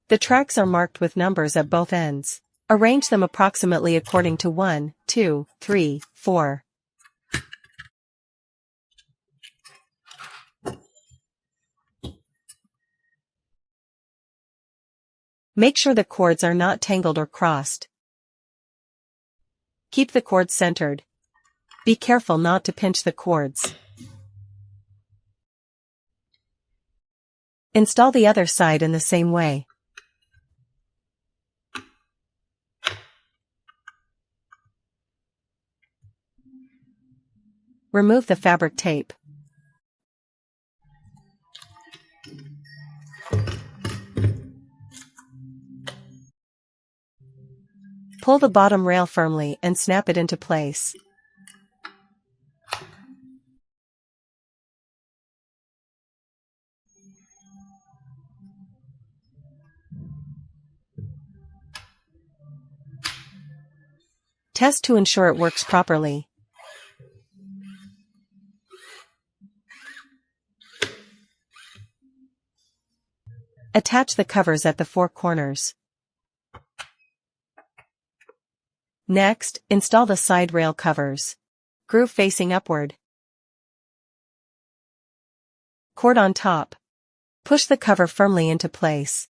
The tracks are marked with numbers at both ends. Arrange them approximately according to 1, 2, 3, 4. Make sure the cords are not tangled or crossed. Keep the cords centered. Be careful not to pinch the cords. Install the other side in the same way. Remove the fabric tape. Pull the bottom rail firmly and snap it into place. Test to ensure it works properly. Attach the covers at the 4 corners. Next, install the side rail covers. Groove facing upward. Cord on top. Push the cover firmly into place.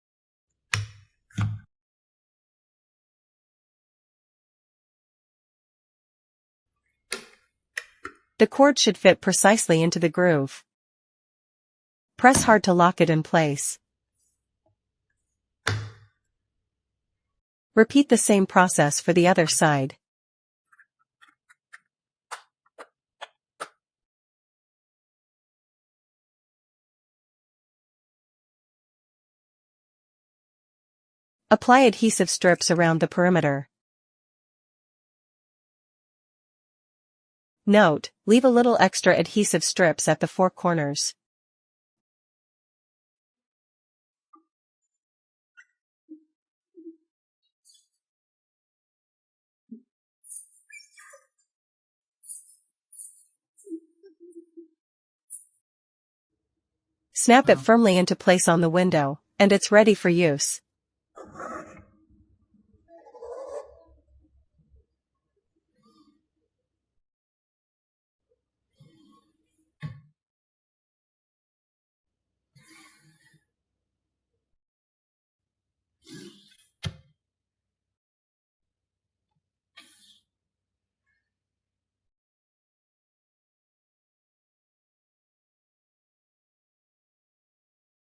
The cord should fit precisely into the groove. Press hard to lock it in place. Repeat the same process for the other side. Apply adhesive strips around the perimeter. Note, leave a little extra adhesive strips at the 4 corners. Snap it firmly into place on the window, and it's ready for use.